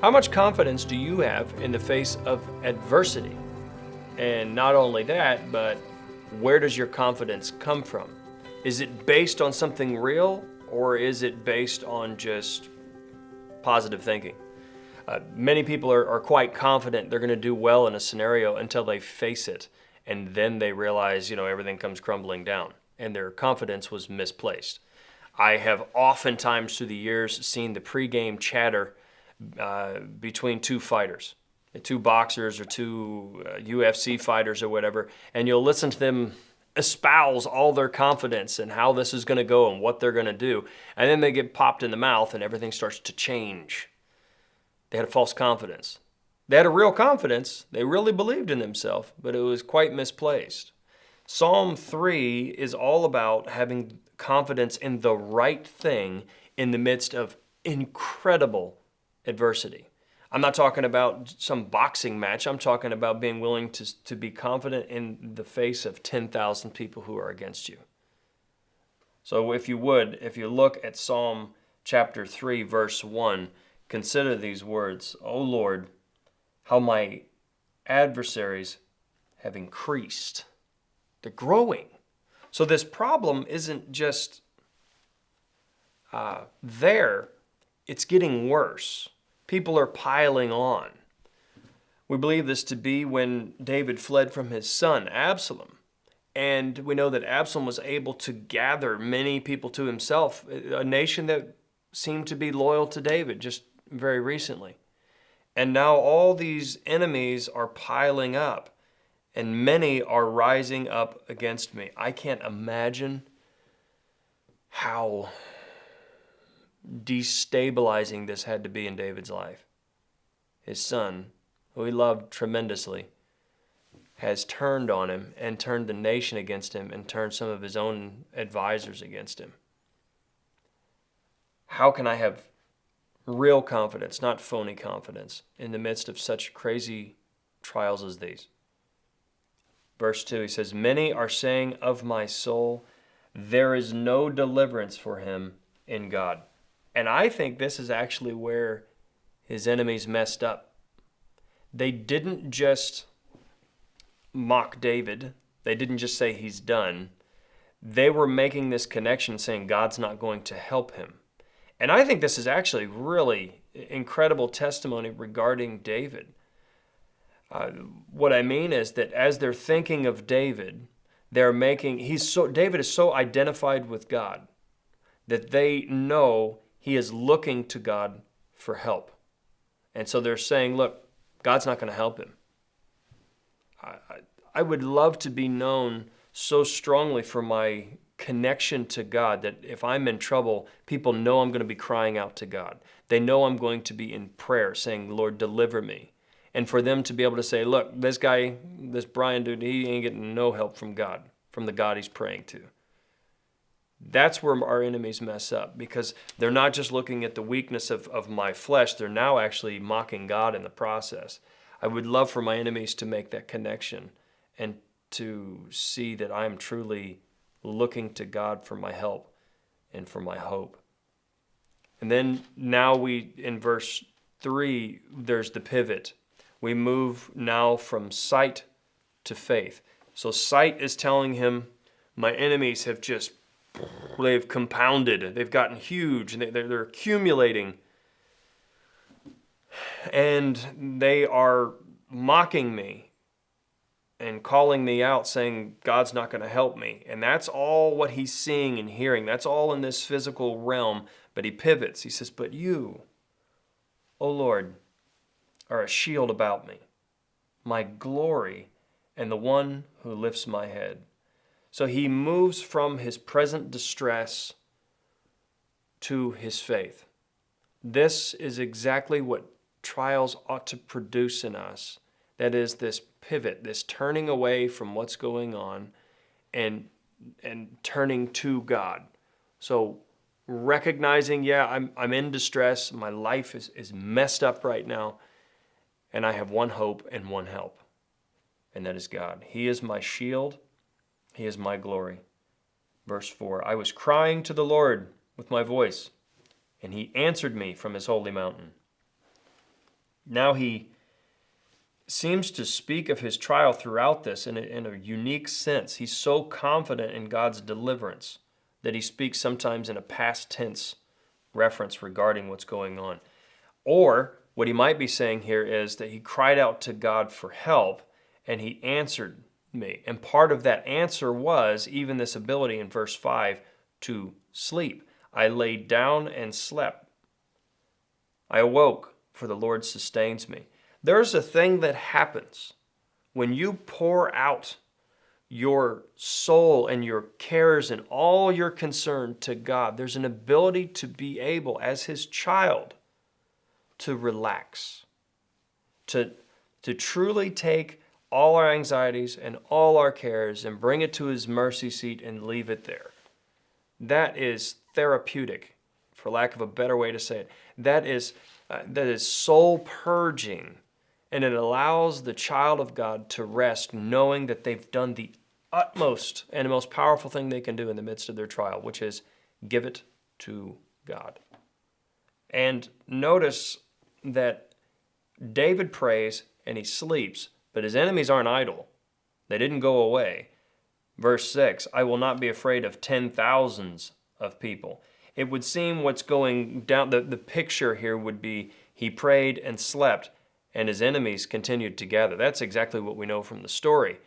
How much confidence do you have in the face of adversity? And not only that, but where does your confidence come from? Is it based on something real, or is it based on just positive thinking? Many people are quite confident they're going to do well in a scenario until they face it, and then they realize, everything comes crumbling down, and their confidence was misplaced. I have oftentimes through the years seen the pregame chatter between two fighters, two boxers or two UFC fighters or whatever, and you'll listen to them espouse all their confidence and how this is going to go and what they're going to do, and then they get popped in the mouth and everything starts to change. They had a false confidence. They had a real confidence. They really believed in themselves, but it was quite misplaced. Psalm 3 is all about having confidence in the right thing in the midst of incredible adversity. I'm not talking about some boxing match. I'm talking about being willing to be confident in the face of 10,000 people who are against you. So if you look at Psalm chapter 3, verse 1, consider these words, O Lord, how my adversaries have increased. They're growing. So this problem isn't just there, it's getting worse. People are piling on. We believe this to be when David fled from his son, Absalom. And we know that Absalom was able to gather many people to himself, a nation that seemed to be loyal to David just very recently. And now all these enemies are piling up, and many are rising up against me. I can't imagine how destabilizing this had to be in David's life. His son, who he loved tremendously, has turned on him and turned the nation against him and turned some of his own advisors against him. How can I have real confidence, not phony confidence, in the midst of such crazy trials as these? Verse 2, he says, many are saying of my soul, there is no deliverance for him in God. And I think this is actually where his enemies messed up. They didn't just mock David. They didn't just say he's done. They were making this connection saying God's not going to help him. And I think this is actually really incredible testimony regarding David. What I mean is that as they're thinking of David, David is so identified with God that they know he is looking to God for help. And so they're saying, look, God's not going to help him. I would love to be known so strongly for my connection to God that if I'm in trouble, people know I'm going to be crying out to God. They know I'm going to be in prayer saying, Lord, deliver me. And for them to be able to say, look, this guy, this Brian dude, he ain't getting no help from God, from the God he's praying to. That's where our enemies mess up, because they're not just looking at the weakness of my flesh, they're now actually mocking God in the process. I would love for my enemies to make that connection and to see that I am truly looking to God for my help and for my hope. And then now in verse 3, there's the pivot. We move now from sight to faith. So sight is telling him, my enemies they've compounded, they've gotten huge, and they're accumulating, and they are mocking me and calling me out, saying God's not going to help me. And that's all what he's seeing and hearing. That's all in this physical realm. But he pivots. He says, but you, O Lord, are a shield about me, my glory, and the one who lifts my head. So he moves from his present distress to his faith. This is exactly what trials ought to produce in us. That is this pivot, this turning away from what's going on and turning to God. So recognizing, I'm in distress, my life is messed up right now, and I have one hope and one help, and that is God. He is my shield. He is my glory. Verse 4, I was crying to the Lord with my voice, and he answered me from his holy mountain. Now he seems to speak of his trial throughout this in a unique sense. He's so confident in God's deliverance that he speaks sometimes in a past tense reference regarding what's going on. Or what he might be saying here is that he cried out to God for help and he answered me. And part of that answer was even this ability in verse 5 to sleep. I laid down and slept. I awoke, for the Lord sustains me. There's a thing that happens when you pour out your soul and your cares and all your concern to God. There's an ability to be able, as his child, to relax, to truly take all our anxieties and all our cares and bring it to his mercy seat and leave it there. That is therapeutic, for lack of a better way to say it. That is soul purging, and it allows the child of God to rest knowing that they've done the utmost and the most powerful thing they can do in the midst of their trial, which is give it to God. And notice that David prays and he sleeps, but his enemies aren't idle. They didn't go away. Verse 6, I will not be afraid of 10,000s of people. It would seem what's going down, the picture here would be he prayed and slept, and his enemies continued to gather. That's exactly what we know from the story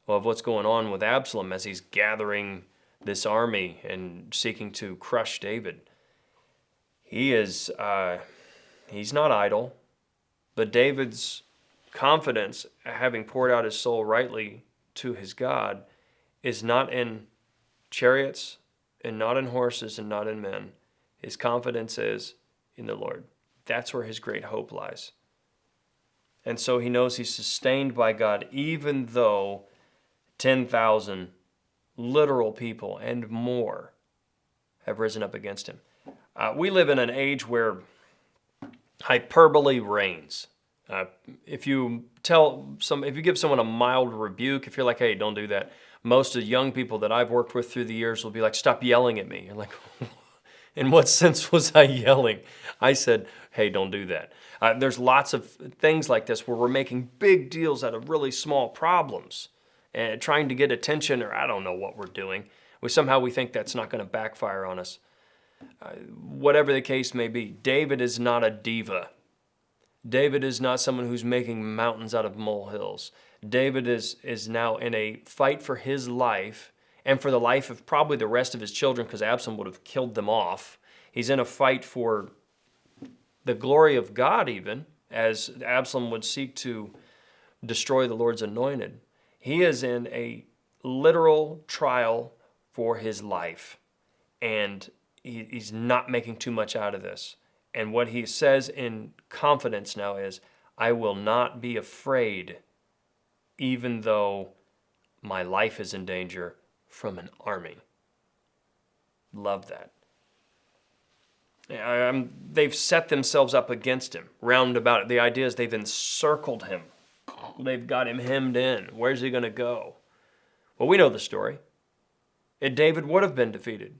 of what's going on with Absalom as he's gathering this army and seeking to crush David. He's not idle, but David's confidence, having poured out his soul rightly to his God, is not in chariots and not in horses and not in men. His confidence is in the Lord. That's where his great hope lies. And so he knows he's sustained by God, even though 10,000 literal people and more have risen up against him. We live in an age where hyperbole reigns. If you give someone a mild rebuke, if you're like, hey, don't do that, most of the young people that I've worked with through the years will be like, stop yelling at me. You're like, in what sense was I yelling? I said, hey, don't do that. There's lots of things like this where we're making big deals out of really small problems and trying to get attention, or I don't know what we're doing. Somehow we think that's not going to backfire on us. Whatever the case may be, David is not a diva. David is not someone who's making mountains out of molehills. David is now in a fight for his life and for the life of probably the rest of his children, because Absalom would have killed them off. He's in a fight for the glory of God, even, as Absalom would seek to destroy the Lord's anointed. He is in a literal trial for his life, and he's not making too much out of this. And what he says in confidence now is, I will not be afraid, even though my life is in danger from an army. Love that. They've set themselves up against him, round about it. The idea is they've encircled him. They've got him hemmed in. Where's he going to go? Well, we know the story. David would have been defeated,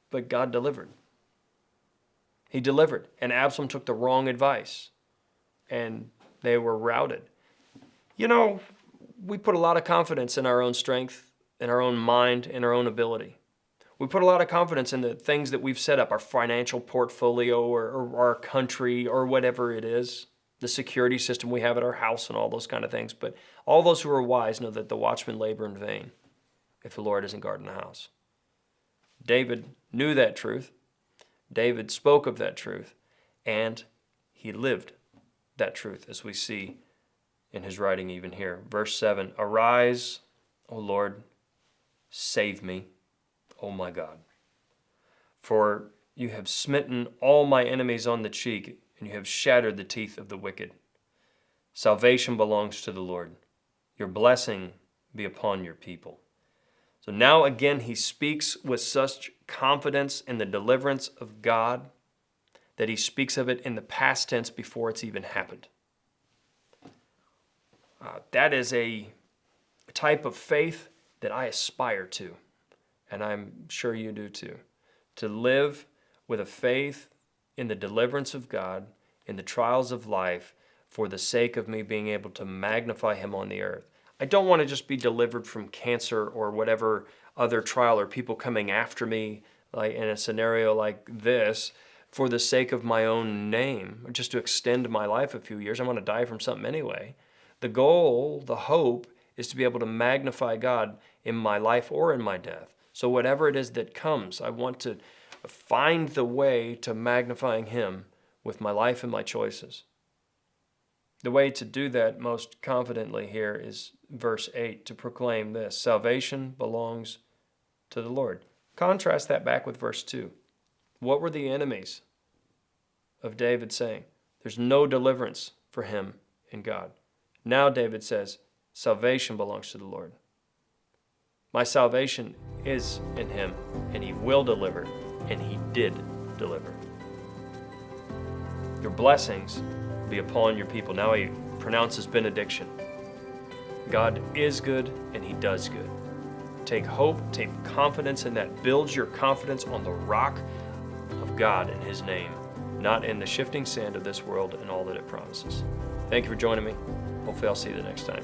but God delivered. He delivered, and Absalom took the wrong advice, and they were routed. You know, we put a lot of confidence in our own strength, in our own mind, in our own ability. We put a lot of confidence in the things that we've set up, our financial portfolio or our country or whatever it is, the security system we have at our house and all those kind of things. But all those who are wise know that the watchmen labor in vain if the Lord isn't guarding the house. David knew that truth. David spoke of that truth, and he lived that truth, as we see in his writing even here. Verse 7, Arise, O Lord, save me, O my God. For you have smitten all my enemies on the cheek, and you have shattered the teeth of the wicked. Salvation belongs to the Lord. Your blessing be upon your people. So now again he speaks with such confidence in the deliverance of God that he speaks of it in the past tense before it's even happened. That is a type of faith that I aspire to, and I'm sure you do too. To live with a faith in the deliverance of God in the trials of life for the sake of me being able to magnify him on the earth. I don't want to just be delivered from cancer or whatever other trial or people coming after me, like in a scenario like this, for the sake of my own name, or just to extend my life a few years. I want to die from something anyway. The goal, the hope, is to be able to magnify God in my life or in my death. So whatever it is that comes, I want to find the way to magnifying him with my life and my choices. The way to do that most confidently here is verse 8, to proclaim this: salvation belongs to the Lord. Contrast that back with verse 2. What were the enemies of David saying? There's no deliverance for him in God. Now David says, salvation belongs to the Lord. My salvation is in him, and he will deliver, and he did deliver. Your blessings be upon your people. Now he pronounces benediction. God is good, and he does good. Take hope, take confidence in that. Build your confidence on the rock of God in his name, not in the shifting sand of this world and all that it promises. Thank you for joining me. Hopefully I'll see you the next time.